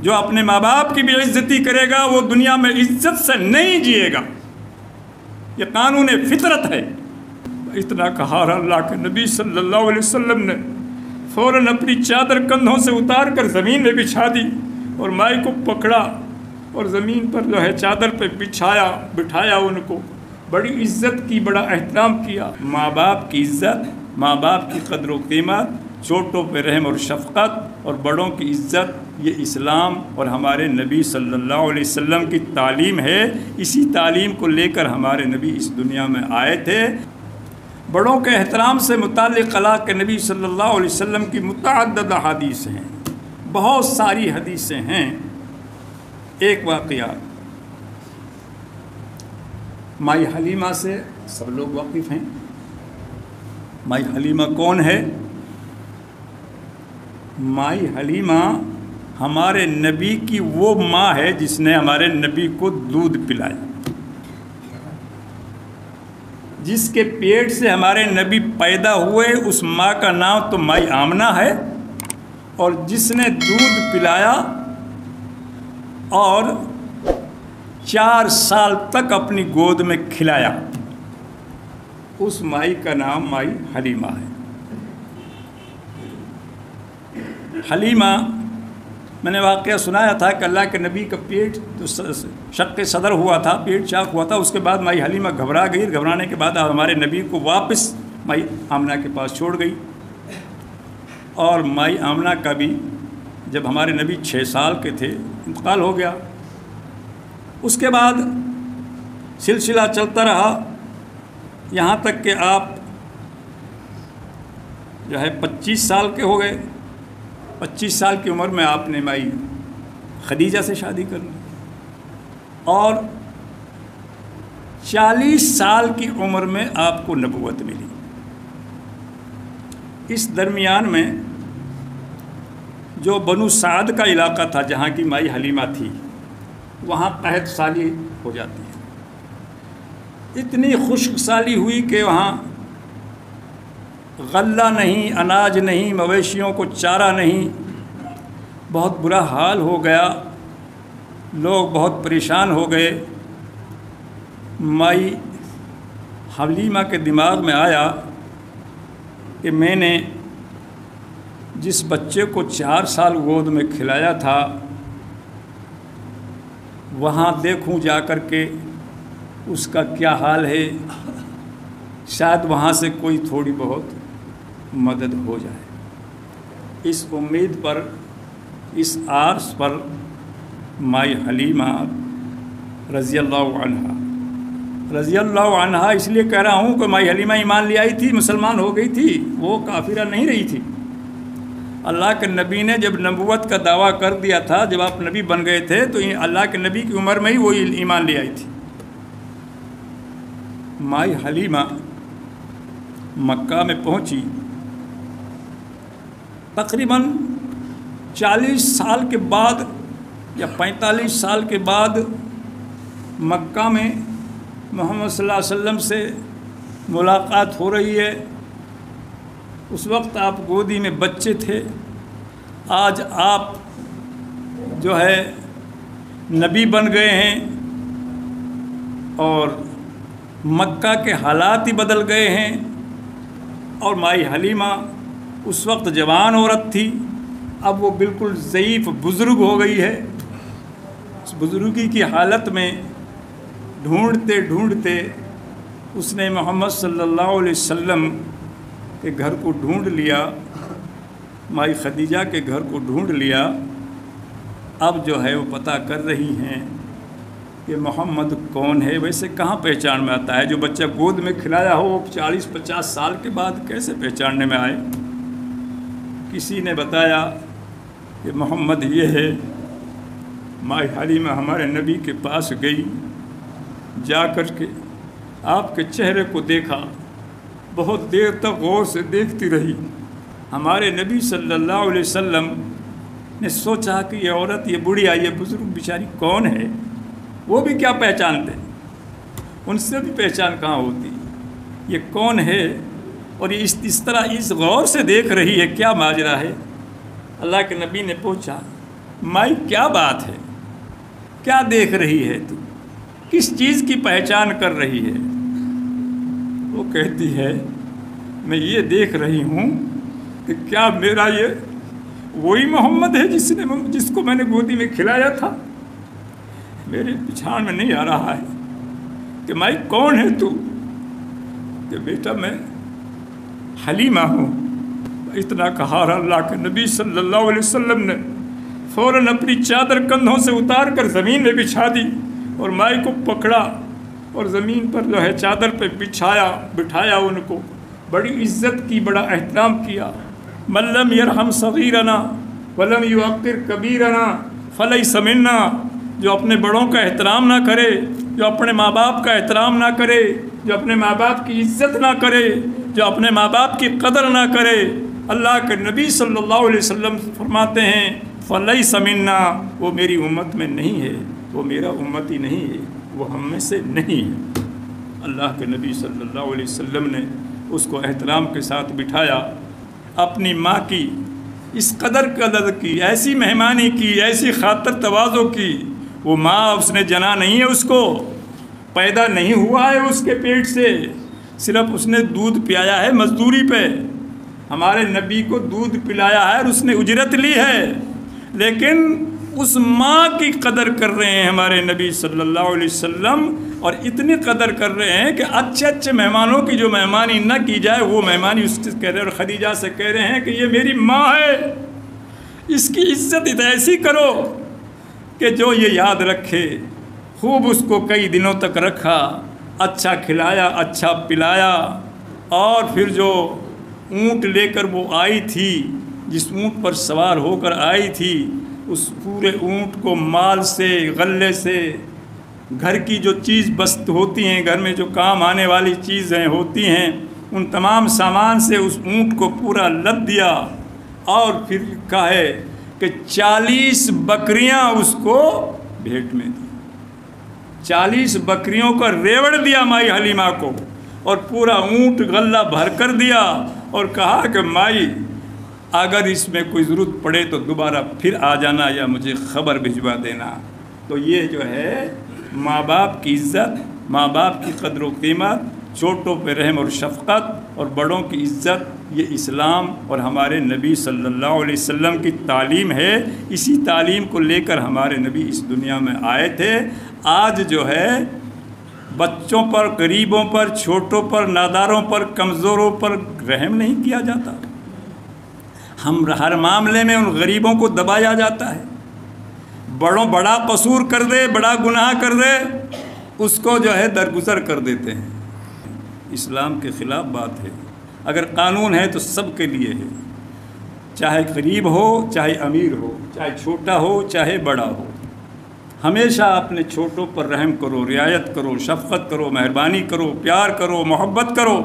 جو اپنے ماں باپ کی بے عزتی کرے گا وہ دنیا میں عزت سے نہیں جیے گا، یہ قانون فطرت ہے۔ اتنا کہا اور اللہ کے نبی صلی اللہ علیہ وسلم نے فوراً اپنی چادر کندھوں سے اتار کر زمین میں بچھا دی اور مائی کو پکڑا اور زمین پر جو ہے چادر پہ بٹھایا ان کو، بڑی عزت کی، بڑا احترام کیا۔ ماں باپ کی عزت، ماں باپ کی قدر و قیمت، چھوٹوں پہ رحم اور شفقت اور بڑوں کی عزت، یہ اسلام اور ہمارے نبی صلی اللہ علیہ وسلم کی تعلیم ہے۔ اسی تعلیم کو لے کر ہمارے نبی اس دنیا میں آئے تھے۔ بڑوں کے احترام سے متعلق اللہ کے نبی صلی اللہ علیہ وسلم کی متعدد احادیث ہیں، بہت ساری حدیثیں ہیں۔ ایک واقعہ مائی حلیمہ سے سب لوگ واقف ہیں۔ مائی حلیمہ کون ہے؟ مائی حلیمہ ہمارے نبی کی وہ ماں ہے جس نے ہمارے نبی کو دودھ پلایا، جس کے پیٹ سے ہمارے نبی پیدا ہوئے، اس ماں کا نام تو مائی آمنہ ہے، اور جس نے دودھ پلایا اور 4 سال تک اپنی گود میں کھلایا، اس مائی کا نام مائی حلیمہ ہے۔ حلیمہ، میں نے واقعہ سنایا تھا کہ اللہ کے نبی کا پیٹ شق صدر ہوا تھا، پیٹ چاک ہوا تھا، اس کے بعد مائی حلیمہ گھبرا گئی، گھبرانے کے بعد ہمارے نبی کو واپس مائی آمنہ کے پاس چھوڑ گئی، اور مائی آمنہ کا بھی جب ہمارے نبی 6 سال کے تھے انتقال ہو گیا۔ اس کے بعد سلسلہ چلتا رہا یہاں تک کہ آپ جو ہے 25 سال کے ہو گئے۔ 25 سال کی عمر میں آپ نے مائی خدیجہ سے شادی کر لی، اور 40 سال کی عمر میں آپ کو نبوت ملی۔ اس درمیان میں جو بنو سعد کا علاقہ تھا جہاں کی مائی حلیمہ تھی، وہاں قحط سالی ہو جاتی ہے۔ اتنی خشک سالی ہوئی کہ وہاں غلہ نہیں، اناج نہیں، مویشیوں کو چارہ نہیں، بہت برا حال ہو گیا، لوگ بہت پریشان ہو گئے۔ مائی حلیمہ کے دماغ میں آیا کہ میں نے جس بچے کو 4 سال گود میں کھلایا تھا، وہاں دیکھوں جا کر کے اس کا کیا حال ہے، شاید وہاں سے کوئی تھوڑی بہت مدد ہو جائے۔ اس امید پر، اس آرز پر مائی حلیمہ رضی اللہ عنہا اس لیے کہہ رہا ہوں کہ مائی حلیمہ ایمان لے آئی تھی، مسلمان ہو گئی تھی، وہ کافرہ نہیں رہی تھی۔ اللہ کے نبی نے جب نبوت کا دعویٰ کر دیا تھا، جب آپ نبی بن گئے تھے، تو اللہ کے نبی کی عمر میں ہی وہ ایمان لے آئی تھی۔ مائی حلیمہ مکہ میں پہنچی، تقریباً 40 سال کے بعد یا 45 سال کے بعد مکہ میں محمد صلی اللہ علیہ وسلم سے ملاقات ہو رہی ہے۔ اس وقت آپ گودی میں بچے تھے، آج آپ جو ہے نبی بن گئے ہیں، اور مکہ کے حالات ہی بدل گئے ہیں، اور مائی حلیمہ اس وقت جوان عورت تھی، اب وہ بالکل ضعیف بزرگ ہو گئی ہے۔ اس بزرگی کی حالت میں ڈھونڈتے ڈھونڈتے اس نے محمد صلی اللہ علیہ وسلم کے گھر کو ڈھونڈ لیا، مائی خدیجہ کے گھر کو ڈھونڈ لیا۔ اب جو ہے وہ پتہ کر رہی ہیں کہ محمد کون ہے۔ ویسے کہاں پہچان میں آتا ہے، جو بچہ گود میں کھلایا ہو 40-50 سال کے بعد کیسے پہچاننے میں آئے۔ کسی نے بتایا کہ محمد یہ ہے۔ مائی حلیمہ ہمارے نبی کے پاس گئی، جا کر کے آپ کے چہرے کو دیکھا، بہت دیر تک غور سے دیکھتی رہی۔ ہمارے نبی صلی اللہ علیہ وسلم نے سوچا کہ یہ عورت، یہ بڑھیا، یہ بزرگ بیچاری کون ہے، وہ بھی کیا پہچانتے، ان سے بھی پہچان کہاں ہوتی، یہ کون ہے، اور یہ اس طرح اس غور سے دیکھ رہی ہے، کیا ماجرا ہے۔ اللہ کے نبی نے پوچھا माई क्या बात है, क्या देख रही है तू, किस चीज़ की पहचान कर रही है? वो कहती है मैं ये देख रही हूँ कि क्या मेरा ये वही मोहम्मद है जिसको मैंने गोदी में खिलाया था? मेरे पहचान में नहीं आ रहा है कि माई कौन है तू? कि बेटा मैं हलीमा हूँ। इतना कहा अल्लाह के नबी सल्लल्लाहु अलैहि वसल्लम ने फ़ौरन अपनी चादर कंधों से उतार कर ज़मीन में बिछा दी और माई को पकड़ा और ज़मीन पर जो है चादर पे बिठाया उनको। बड़ी इज्जत की, बड़ा एहतराम किया। मल्लम यरहम सगीरना वलम युअक्किर कबीरना फलैसा मिन्ना। जो अपने बड़ों का एहतराम ना करे, जो अपने माँ बाप का एहतराम ना करे, जो अपने माँ बाप की इज्जत ना करे, जो अपने माँ बाप की कदर ना करे, अल्लाह के नबी सल्लल्लाहु अलैहि वसल्लम फरमाते हैं फलैसा मिन्ना, वो मेरी उम्मत में नहीं है, वो मेरा उम्मती नहीं है, वो हम में से नहीं है। अल्लाह के नबी सल्लल्लाहु अलैहि वसल्लम ने उसको एहतराम के साथ बिठाया। अपनी माँ की इस कदर की, ऐसी मेहमानी की, ऐसी खातर तवाज़ो की। वो माँ उसने जना नहीं है, उसको पैदा नहीं हुआ है उसके पेट से, सिर्फ उसने दूध पिलाया है मजदूरी पे। हमारे नबी को दूध पिलाया है और उसने उजरत ली है, लेकिन उस माँ की कदर कर रहे हैं हमारे नबी सल्लल्लाहु अलैहि वसल्लम। और इतनी कदर कर रहे हैं कि अच्छे अच्छे मेहमानों की जो मेहमानी न की जाए वो मेहमानी उससे कह रहे हैं। और खदीजा से कह रहे हैं कि ये मेरी माँ है, इसकी इज्जत ऐसी करो कि जो ये याद रखे। खूब उसको कई दिनों तक रखा, अच्छा खिलाया, अच्छा पिलाया। और फिर जो ऊँट लेकर वो आई थी, जिस ऊँट पर सवार होकर आई थी, उस पूरे ऊँट को माल से, गल्ले से, घर की जो चीज़ वस्तु होती हैं, घर में जो काम आने वाली चीज़ें होती हैं, उन तमाम सामान से उस ऊँट को पूरा लद दिया। और फिर कहा है कि 40 बकरियां उसको भेंट में दी। 40 बकरियों का रेवड़ दिया माई हलीमा को और पूरा ऊँट गल्ला भर कर दिया और कहा कि माई अगर इसमें कोई ज़रूरत पड़े तो दोबारा फिर आ जाना या मुझे ख़बर भिजवा देना। तो ये जो है माँ बाप की इज़्ज़त, माँ बाप की क़द्र व क़ीमत, छोटों पे रहम और शफ़क़त और बड़ों की इज़्ज़त, ये इस्लाम और हमारे नबी सल्लल्लाहु अलैहि वसल्लम की तालीम है। इसी तालीम को लेकर हमारे नबी इस दुनिया में आए थे। आज जो है बच्चों पर, गरीबों पर, छोटों पर, नादारों पर, कमज़ोरों पर रहम नहीं किया जाता। हम हर मामले में उन गरीबों को दबाया जाता है। बड़ा कसूर कर दे, बड़ा गुनाह कर दे, उसको जो है दरगुजर कर देते हैं। इस्लाम के ख़िलाफ़ बात है। अगर कानून है तो सब के लिए है, चाहे गरीब हो, चाहे अमीर हो, चाहे छोटा हो, चाहे बड़ा हो। हमेशा अपने छोटों पर रहम करो, रियायत करो, शफ़क़त करो, मेहरबानी करो, प्यार करो, मोहब्बत करो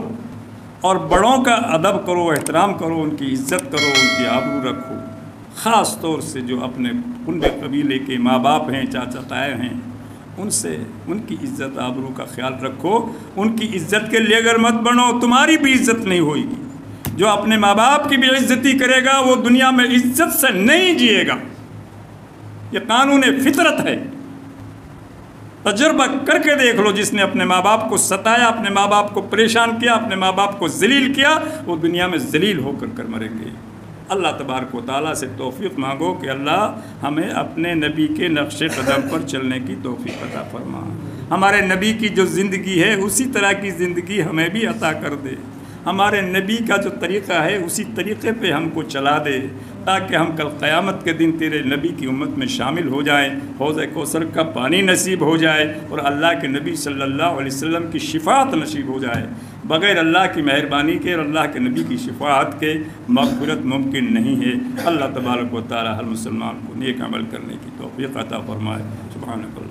और बड़ों का अदब करो, एहतराम करो, उनकी इज़्ज़त करो, उनकी आबरू रखो। ख़ास तौर से जो अपने कुंबे कबीले के माँ बाप हैं, चाचा ताए हैं, उनसे उनकी इज़्ज़त आबरू का ख्याल रखो। उनकी इज़्ज़त के लिए अगर मत बनो, तुम्हारी भी इज़्ज़त नहीं होगी। जो अपने माँ बाप की भी इज़्ज़ती करेगा वो दुनिया में इज़्ज़त से नहीं जिएगा। ये कानून फितरत है। तजुर्बा करके देख लो, जिसने अपने माँ बाप को सताया, अपने माँ बाप को परेशान किया, अपने माँ बाप को ज़लील किया, वो दुनिया में ज़लील होकर मरेंगे। अल्लाह तबारक व तआला से तौफ़ीक़ मांगो कि अल्लाह हमें अपने नबी के नक्शे कदम पर चलने की तौफ़ीक़ अता फरमा। हमारे नबी की जो ज़िंदगी है उसी तरह की ज़िंदगी हमें भी अता कर दे। हमारे नबी का जो तरीक़ा है उसी तरीक़े पे हमको चला दे, ताकि हम कल क़यामत के दिन तेरे नबी की उम्मत में शामिल हो जाएं, हौज़ कौसर का पानी नसीब हो जाए और अल्लाह के नबी सल्लल्लाहु अलैहि वसल्लम की शिफ़ाअत नसीब हो जाए। बग़ैर अल्लाह की मेहरबानी के और अल्लाह के नबी की शिफ़ाअत के मग़फ़िरत मुमकिन नहीं है। अल्लाह तबारक व तआला हर मुसलमान को नेक अमल करने की तौफ़ीक़ अता फ़रमाए। सुब्हानअल्लाह।